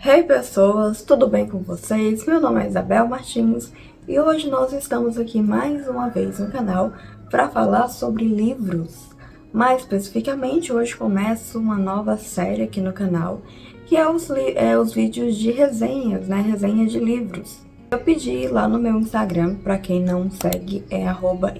Hey pessoas, tudo bem com vocês? Meu nome é Isabel Martins e hoje nós estamos aqui mais uma vez no canal para falar sobre livros. Mais especificamente, hoje começa uma nova série aqui no canal, que é os vídeos de resenhas, né? Resenhas de livros. Eu pedi lá no meu Instagram, para quem não segue, é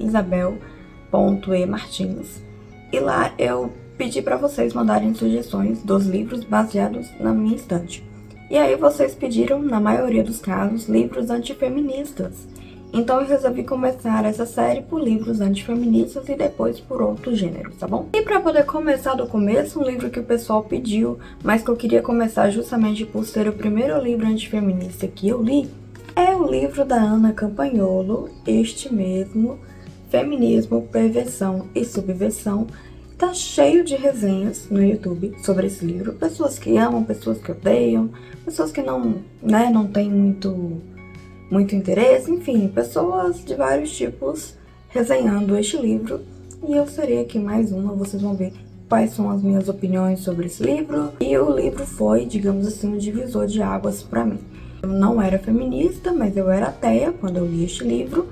@isabel.emartins, e lá eu pedi para vocês mandarem sugestões dos livros baseados na minha estante. E aí vocês pediram, na maioria dos casos, livros antifeministas. Então eu resolvi começar essa série por livros antifeministas e depois por outros gêneros, tá bom? E para poder começar do começo, um livro que o pessoal pediu, mas que eu queria começar justamente por ser o primeiro livro antifeminista que eu li, é o livro da Ana Campagnolo, este mesmo, Feminismo, Perversão e Subversão. Tá cheio de resenhas no YouTube sobre esse livro. Pessoas que amam, pessoas que odeiam, pessoas que não têm muito interesse, enfim, pessoas de vários tipos resenhando este livro. E eu serei aqui mais uma, vocês vão ver quais são as minhas opiniões sobre esse livro. E o livro foi, digamos assim, um divisor de águas para mim. Eu não era feminista, mas eu era ateia quando eu li este livro.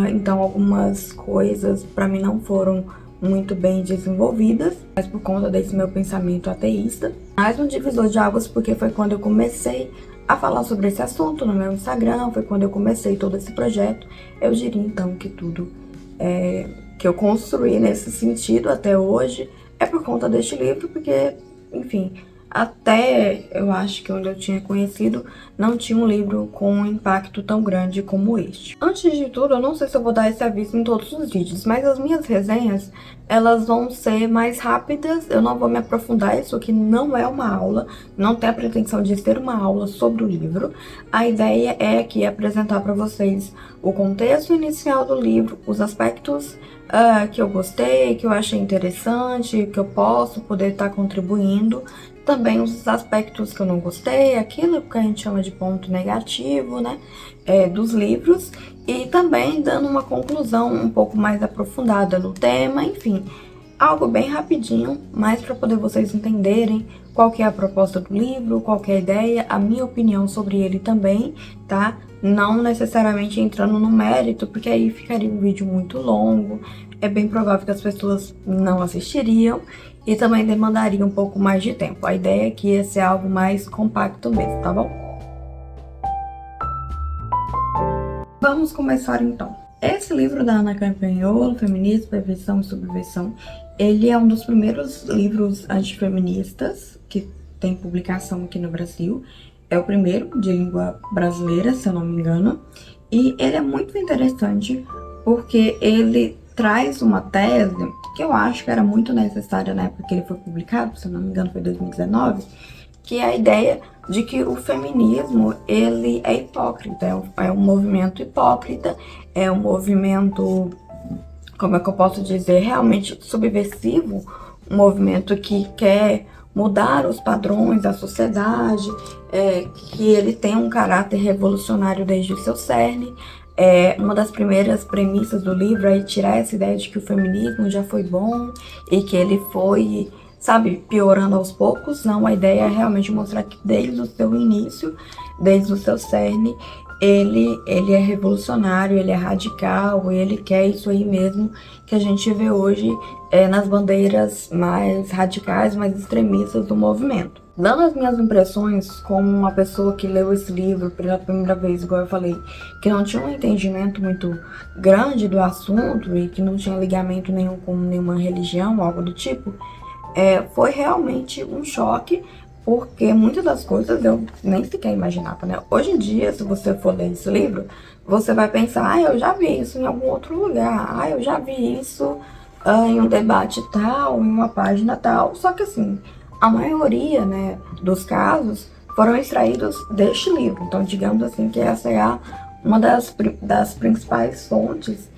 Então algumas coisas para mim não foram muito bem desenvolvidas, mas por conta desse meu pensamento ateísta. Mais um divisor de águas porque foi quando eu comecei a falar sobre esse assunto no meu Instagram, foi quando eu comecei todo esse projeto. Eu diria então que tudo que eu construí nesse sentido até hoje é por conta deste livro, porque, enfim, até eu acho que onde eu tinha conhecido não tinha um livro com um impacto tão grande como este. Antes de tudo, eu não sei se eu vou dar esse aviso em todos os vídeos, mas as minhas resenhas, elas vão ser mais rápidas, eu não vou me aprofundar, isso aqui não é uma aula, não tem a pretensão de ser uma aula sobre o livro. A ideia é aqui apresentar para vocês o contexto inicial do livro, os aspectos que eu gostei, que eu achei interessante, que eu posso poder estar contribuindo. Também os aspectos que eu não gostei, aquilo que a gente chama de ponto negativo, né, dos livros. E também dando uma conclusão um pouco mais aprofundada no tema, enfim, algo bem rapidinho, mas para poder vocês entenderem qual que é a proposta do livro, qual que é a ideia, a minha opinião sobre ele também, tá? Não necessariamente entrando no mérito, porque aí ficaria um vídeo muito longo, é bem provável que as pessoas não assistiriam e também demandaria um pouco mais de tempo. A ideia é que ia ser algo mais compacto mesmo, tá bom? Vamos começar então. Esse livro da Ana Campagnolo, Feminismo, Perversão e Subversão, ele é um dos primeiros livros antifeministas que tem publicação aqui no Brasil. É o primeiro de língua brasileira, se eu não me engano. E ele é muito interessante porque ele traz uma tese que eu acho que era muito necessária na época que ele foi publicado, se eu não me engano foi 2019, que é a ideia de que o feminismo, ele é hipócrita, é um movimento hipócrita, é um movimento, como é que eu posso dizer, realmente subversivo, um movimento que quer mudar os padrões da sociedade, que ele tem um caráter revolucionário desde o seu cerne. Uma das primeiras premissas do livro é tirar essa ideia de que o feminismo já foi bom e que ele foi, sabe, piorando aos poucos. Não, a ideia é realmente mostrar que desde o seu início, desde o seu cerne, ele é revolucionário, ele é radical, ele quer isso aí mesmo que a gente vê hoje nas bandeiras mais radicais, mais extremistas do movimento. Dando as minhas impressões como uma pessoa que leu esse livro pela primeira vez, igual eu falei, que não tinha um entendimento muito grande do assunto e que não tinha ligamento nenhum com nenhuma religião, algo do tipo, foi realmente um choque, porque muitas das coisas eu nem sequer imaginava, né? Hoje em dia, se você for ler esse livro, você vai pensar, eu já vi isso em algum outro lugar, eu já vi isso em um debate tal, em uma página tal, só que assim, a maioria, né, dos casos foram extraídos deste livro. Então, digamos assim que essa é uma das principais fontes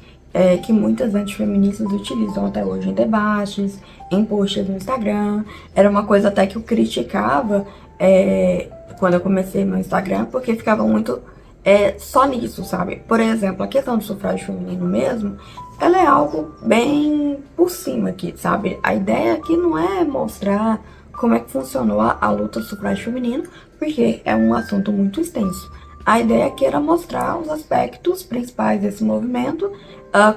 que muitas antifeministas utilizam até hoje em debates, em posts no Instagram. Era uma coisa até que eu criticava quando eu comecei meu Instagram, porque ficava muito só nisso, sabe? Por exemplo, a questão do sufrágio feminino mesmo, ela é algo bem por cima aqui, sabe? A ideia aqui não é mostrar como é que funcionou a luta do sufrágio feminino, porque é um assunto muito extenso. A ideia aqui era mostrar os aspectos principais desse movimento,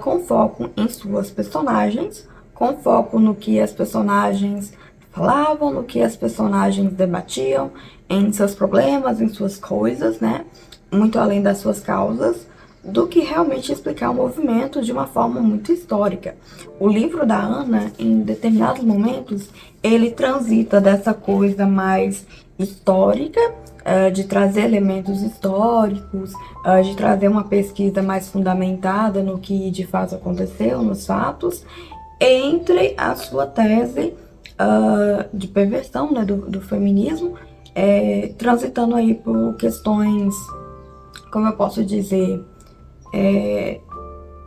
com foco em suas personagens, com foco no que as personagens falavam, no que as personagens debatiam, em seus problemas, em suas coisas, né? Muito além das suas causas, do que realmente explicar o movimento de uma forma muito histórica. O livro da Ana, em determinados momentos, ele transita dessa coisa mais histórica, de trazer elementos históricos, de trazer uma pesquisa mais fundamentada no que de fato aconteceu, nos fatos, entre a sua tese de perversão, né, do feminismo, transitando aí por questões, como eu posso dizer,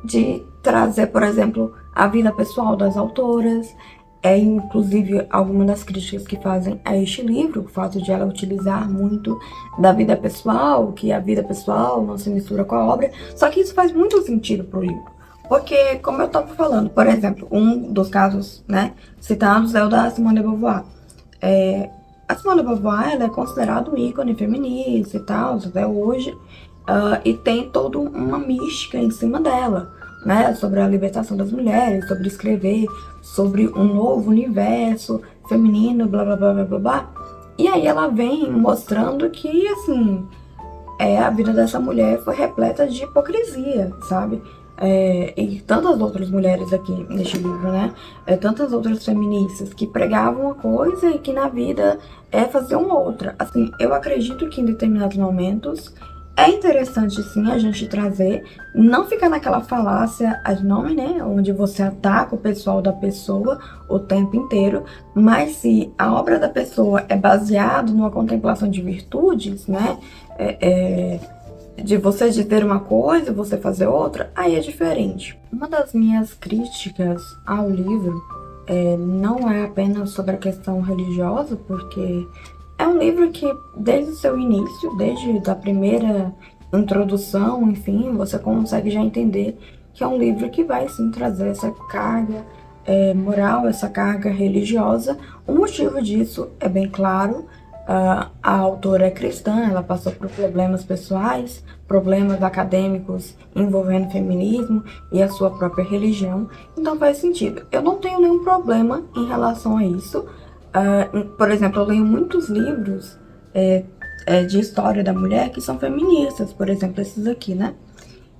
de trazer, por exemplo, a vida pessoal das autoras, inclusive algumas das críticas que fazem a este livro, o fato de ela utilizar muito da vida pessoal, que a vida pessoal não se mistura com a obra, só que isso faz muito sentido pro livro. Porque, como eu estava falando, por exemplo, um dos casos, né, citados é o da Simone de Beauvoir. A Simone de Beauvoir, ela é considerada um ícone feminista e tal, até hoje, e tem toda uma mística em cima dela, né, sobre a libertação das mulheres, sobre escrever sobre um novo universo feminino, blá blá blá blá blá blá. E aí ela vem mostrando que, assim, a vida dessa mulher foi repleta de hipocrisia, sabe? E tantas outras mulheres aqui neste livro, né? Tantas outras feministas que pregavam uma coisa e que na vida faziam outra. Assim, eu acredito que em determinados momentos é interessante sim a gente trazer, não ficar naquela falácia ad hominem, né? Onde você ataca o pessoal da pessoa o tempo inteiro, mas se a obra da pessoa é baseada numa contemplação de virtudes, né? De você dizer uma coisa e você fazer outra, aí é diferente. Uma das minhas críticas ao livro não é apenas sobre a questão religiosa, porque é um livro que, desde o seu início, desde a primeira introdução, enfim, você consegue já entender que é um livro que vai, sim, trazer essa carga moral, essa carga religiosa. O motivo disso é bem claro. A autora é cristã, ela passou por problemas pessoais, problemas acadêmicos envolvendo feminismo e a sua própria religião, então faz sentido. Eu não tenho nenhum problema em relação a isso. Por exemplo, eu leio muitos livros de história da mulher que são feministas, por exemplo, esses aqui, né?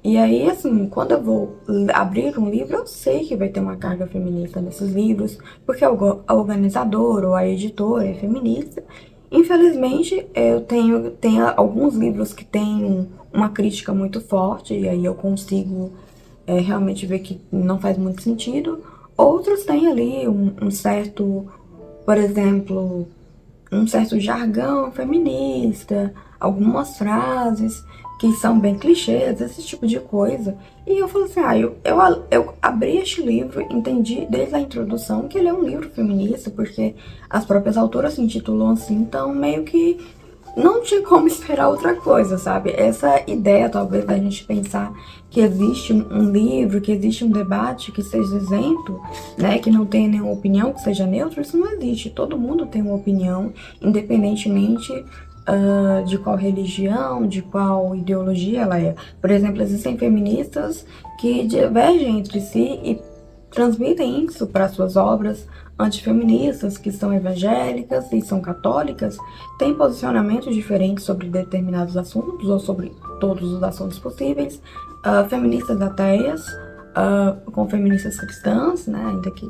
E aí, assim, quando eu vou abrir um livro, eu sei que vai ter uma carga feminista nesses livros, porque a organizadora ou a editora é feminista. Infelizmente, eu tenho alguns livros que têm uma crítica muito forte, e aí eu consigo realmente ver que não faz muito sentido. Outros têm ali um certo, por exemplo, um certo jargão feminista, algumas frases que são bem clichês, esse tipo de coisa. E eu falei assim, eu abri este livro, entendi desde a introdução que ele é um livro feminista, porque as próprias autoras se intitulam assim, então meio que não tinha como esperar outra coisa, sabe? Essa ideia, talvez, da gente pensar que existe um livro, que existe um debate que seja isento, né? Que não tenha nenhuma opinião, que seja neutro, isso não existe. Todo mundo tem uma opinião, independentemente de qual religião, de qual ideologia ela é. Por exemplo, existem feministas que divergem entre si e transmitem isso para suas obras. Antifeministas, que são evangélicas e são católicas, têm posicionamentos diferentes sobre determinados assuntos ou sobre todos os assuntos possíveis. Feministas ateias com feministas cristãs, né, ainda que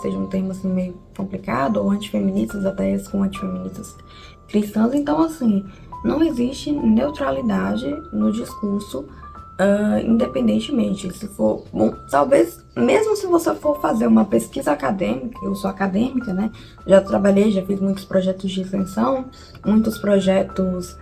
seja um termo assim meio complicado, ou antifeministas ateias com antifeministas cristãs. Então, assim, não existe neutralidade no discurso, independentemente. Se for, bom, talvez, mesmo se você for fazer uma pesquisa acadêmica, eu sou acadêmica, né? Já trabalhei, já fiz muitos projetos de extensão, muitos projetos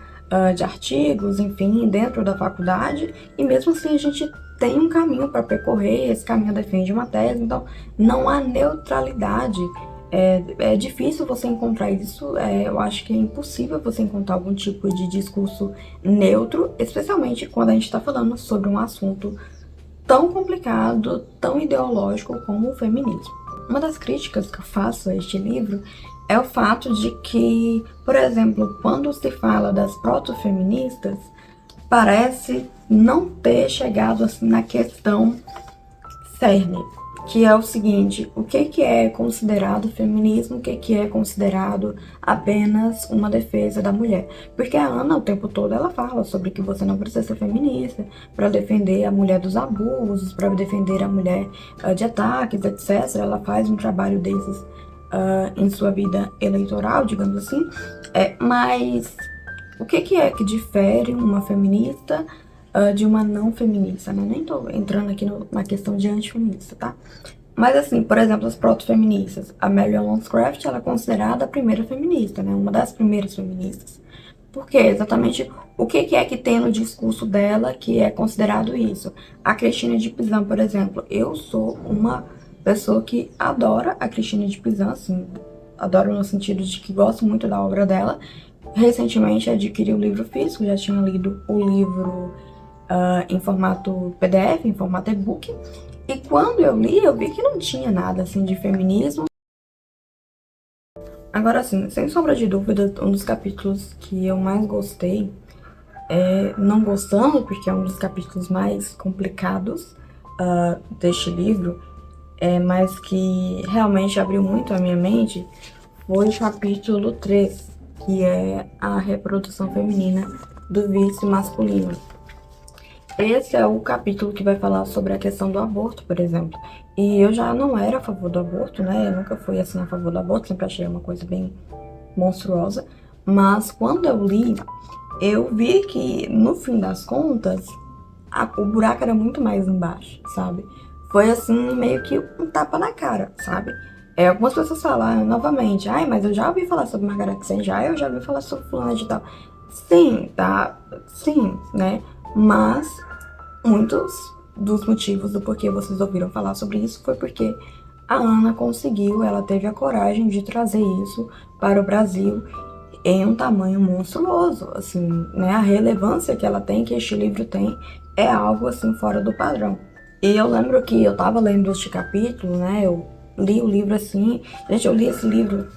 de artigos, enfim, dentro da faculdade, e mesmo assim a gente tem um caminho para percorrer, esse caminho defende uma tese, então não há neutralidade. É difícil você encontrar isso, eu acho que é impossível você encontrar algum tipo de discurso neutro, especialmente quando a gente está falando sobre um assunto tão complicado, tão ideológico como o feminismo. Uma das críticas que eu faço a este livro é o fato de que, por exemplo, quando se fala das protofeministas, parece não ter chegado assim na questão cerne, que é o seguinte: o que é considerado feminismo, o que é considerado apenas uma defesa da mulher. Porque a Ana, o tempo todo, ela fala sobre que você não precisa ser feminista para defender a mulher dos abusos, para defender a mulher de ataques, etc. Ela faz um trabalho desses em sua vida eleitoral, digamos assim. Mas o que é que difere uma feminista de uma não feminista, né? Nem tô entrando aqui na questão de antifeminista, tá? Mas assim, por exemplo, as proto-feministas. A Marion Wollstonecraft, ela é considerada a primeira feminista, né? Uma das primeiras feministas. Por quê? Exatamente o que é que tem no discurso dela que é considerado isso? A Cristina de Pizan, por exemplo. Eu sou uma pessoa que adora a Cristina de Pizan, assim, adoro no sentido de que gosto muito da obra dela. Recentemente adquiri o livro físico, já tinha lido o livro em formato PDF, em formato e-book. E quando eu li, eu vi que não tinha nada assim de feminismo. Agora, assim, sem sombra de dúvida, um dos capítulos que eu mais gostei, não gostando, porque é um dos capítulos mais complicados deste livro, mas que realmente abriu muito a minha mente, foi o capítulo 3, que é a reprodução feminina do vício masculino. Esse é o capítulo que vai falar sobre a questão do aborto, por exemplo. E eu já não era a favor do aborto, né? Eu nunca fui assim a favor do aborto, sempre achei uma coisa bem monstruosa. Mas quando eu li, eu vi que, no fim das contas, o buraco era muito mais embaixo, sabe? Foi assim, meio que um tapa na cara, sabe? Algumas pessoas falaram novamente: ai, mas eu já ouvi falar sobre Margaret Sanger, eu já ouvi falar sobre fulano de tal. Sim, tá? Sim, né? Mas muitos dos motivos do porquê vocês ouviram falar sobre isso foi porque a Ana conseguiu, ela teve a coragem de trazer isso para o Brasil em um tamanho monstruoso, assim, né? A relevância que ela tem, que este livro tem, é algo assim fora do padrão. E eu lembro que eu tava lendo este capítulo, né? Eu li o livro assim, gente, eu li esse livro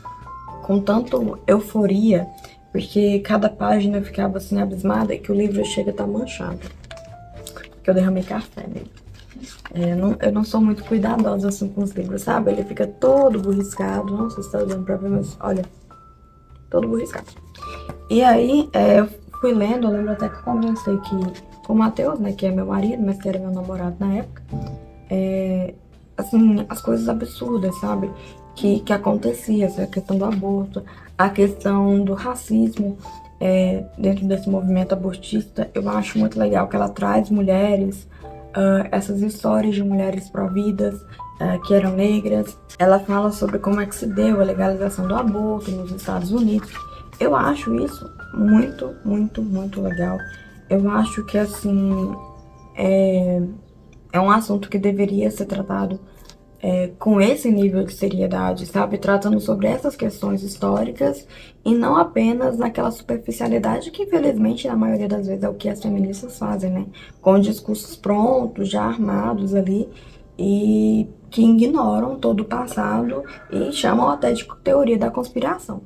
com tanto euforia, porque cada página eu ficava assim abismada que o livro chega a estar manchado, que eu derramei café nele. Eu não sou muito cuidadosa assim com os livros, sabe? Ele fica todo borriscado, não sei se tá dando pra ver, mas olha, todo borriscado. E aí, eu fui lendo, eu lembro até que eu conversei com o Matheus, né, que é meu marido, mas que era meu namorado na época, assim, as coisas absurdas, sabe? Que acontecia, essa questão do aborto, a questão do racismo dentro desse movimento abortista. Eu acho muito legal que ela traz mulheres, essas histórias de mulheres providas, que eram negras. Ela fala sobre como é que se deu a legalização do aborto nos Estados Unidos. Eu acho isso muito, muito, muito legal. Eu acho que, assim, é um assunto que deveria ser tratado com esse nível de seriedade, sabe? Tratando sobre essas questões históricas e não apenas naquela superficialidade que, infelizmente, na maioria das vezes é o que as feministas fazem, né? Com discursos prontos, já armados ali, e que ignoram todo o passado e chamam até de teoria da conspiração.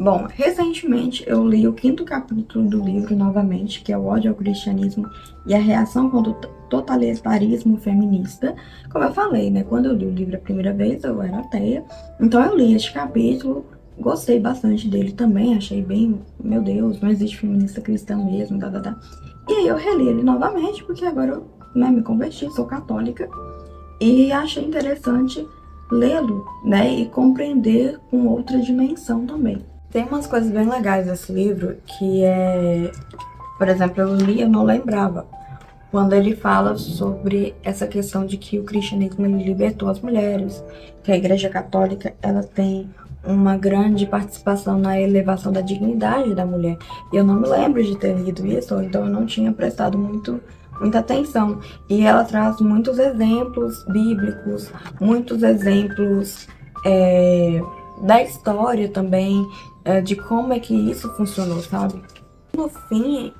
Bom, recentemente eu li o 5º capítulo do livro novamente, que é O ódio ao cristianismo e a reação contra o totalitarismo feminista. Como eu falei, né, quando eu li o livro a primeira vez eu era ateia, então eu li este capítulo, gostei bastante dele também, achei bem, meu Deus, não existe feminista cristã mesmo, E aí eu reli ele novamente, porque agora eu, né, me converti, sou católica, e achei interessante lê-lo, né, e compreender com outra dimensão também. Tem umas coisas bem legais desse livro, que por exemplo, eu li e eu não lembrava, quando ele fala sobre essa questão de que o cristianismo ele libertou as mulheres, que a Igreja Católica ela tem uma grande participação na elevação da dignidade da mulher. E eu não me lembro de ter lido isso, então eu não tinha prestado muita atenção. E ela traz muitos exemplos bíblicos, muitos exemplos da história também, de como é que isso funcionou, sabe? No fim,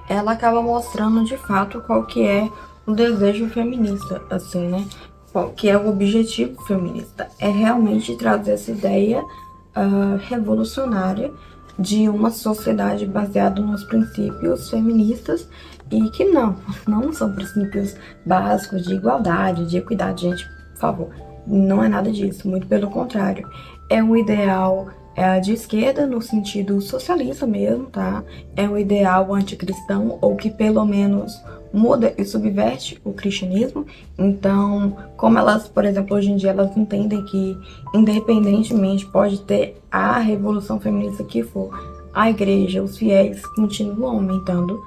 ela acaba mostrando de fato qual que é o desejo feminista, assim, né? Qual que é o objetivo feminista. É realmente trazer essa ideia revolucionária de uma sociedade baseada nos princípios feministas e que não são princípios básicos de igualdade, de equidade, gente, por favor. Não é nada disso, muito pelo contrário. É um ideal de esquerda no sentido socialista mesmo, tá? É um ideal anticristão, ou que pelo menos muda e subverte o cristianismo. Então, como elas, por exemplo, hoje em dia elas entendem que independentemente pode ter a revolução feminista que for, a igreja, os fiéis continuam aumentando.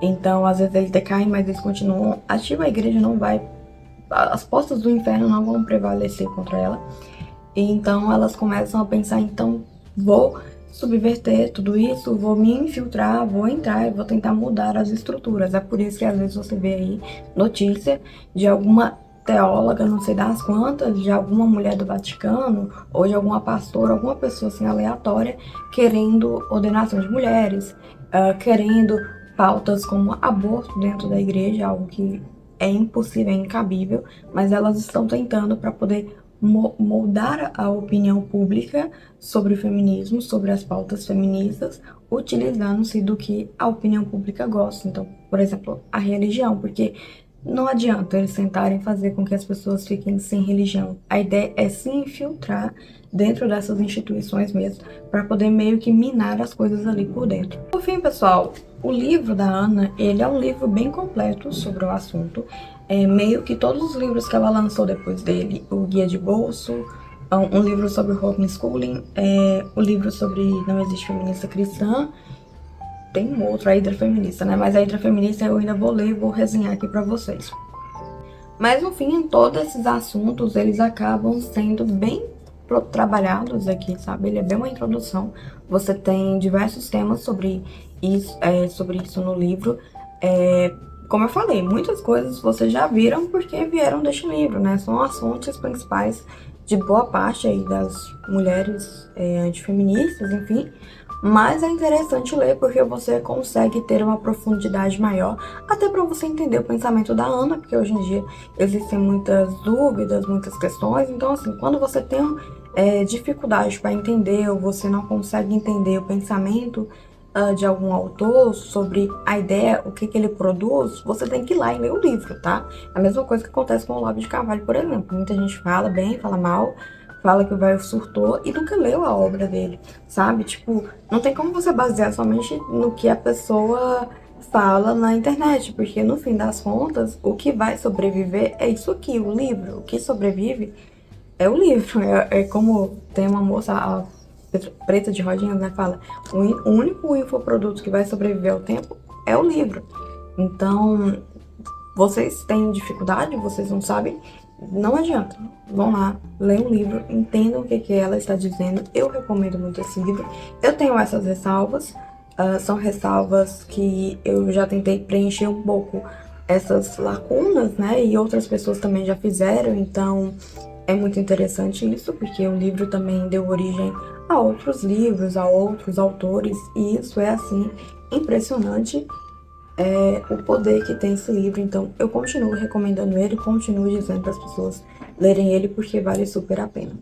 Então, às vezes eles decaem, mas eles continuam ativos, a igreja não vai, as portas do inferno não vão prevalecer contra ela. Então elas começam a pensar, então vou subverter tudo isso, vou me infiltrar, vou entrar e vou tentar mudar as estruturas. É por isso que às vezes você vê aí notícia de alguma teóloga, não sei das quantas, de alguma mulher do Vaticano, ou de alguma pastora, alguma pessoa assim aleatória, querendo ordenação de mulheres, querendo pautas como aborto dentro da igreja, algo que é impossível, é incabível, mas elas estão tentando para poder moldar a opinião pública sobre o feminismo, sobre as pautas feministas, utilizando-se do que a opinião pública gosta. Então, por exemplo, a religião, porque não adianta eles tentarem fazer com que as pessoas fiquem sem religião. A ideia é se infiltrar dentro dessas instituições mesmo, para poder meio que minar as coisas ali por dentro. Por fim, pessoal, o livro da Ana, ele é um livro bem completo sobre o assunto. Meio que todos os livros que ela lançou depois dele, o Guia de Bolso, um livro sobre homeschooling, o livro sobre Não Existe Feminista Cristã, tem um outro, a Hidra Feminista, né? Mas a Hidra Feminista eu ainda vou ler e vou resenhar aqui pra vocês. Mas, no fim, todos esses assuntos, eles acabam sendo bem trabalhados aqui, sabe? Ele é bem uma introdução. Você tem diversos temas sobre isso no livro. Como eu falei, muitas coisas vocês já viram porque vieram deste livro, né? São as fontes principais de boa parte aí das mulheres antifeministas, enfim. Mas é interessante ler porque você consegue ter uma profundidade maior, até para você entender o pensamento da Ana, porque hoje em dia existem muitas dúvidas, muitas questões. Então, assim, quando você tem dificuldade para entender ou você não consegue entender o pensamento de algum autor sobre a ideia, o que ele produz, você tem que ir lá e ler o livro, tá? A mesma coisa que acontece com o Olavo de Carvalho, por exemplo. Muita gente fala bem, fala mal, fala que o velho surtou e nunca leu a obra dele, sabe? Tipo, não tem como você basear somente no que a pessoa fala na internet, porque no fim das contas, o que vai sobreviver é isso aqui, o livro. O que sobrevive é o livro. É como tem uma moça, a Preta de Rodinhas, né, fala, o único infoproduto que vai sobreviver ao tempo é o livro. Então, vocês têm dificuldade, vocês não sabem, não adianta. Vão lá, leiam o livro, entendam o que ela está dizendo. Eu recomendo muito esse livro. Eu tenho essas ressalvas, são ressalvas que eu já tentei preencher um pouco essas lacunas, né? E outras pessoas também já fizeram, então é muito interessante isso, porque o livro também deu origem a outros livros, a outros autores, e isso é, assim, impressionante, o poder que tem esse livro. Então eu continuo recomendando ele, continuo dizendo para as pessoas lerem ele, porque vale super a pena.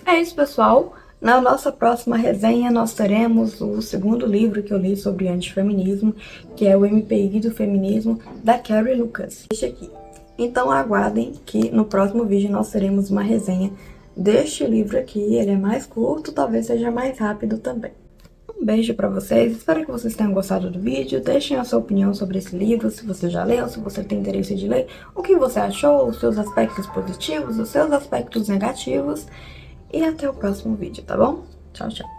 É isso, pessoal. Na nossa próxima resenha, nós teremos o segundo livro que eu li sobre antifeminismo, que é o MPI do Feminismo, da Carrie Lucas. Este aqui. Então aguardem que no próximo vídeo nós teremos uma resenha deste livro aqui. Ele é mais curto, talvez seja mais rápido também. Um beijo pra vocês, espero que vocês tenham gostado do vídeo. Deixem a sua opinião sobre esse livro, se você já leu, se você tem interesse de ler, o que você achou, os seus aspectos positivos, os seus aspectos negativos. E até o próximo vídeo, tá bom? Tchau, tchau.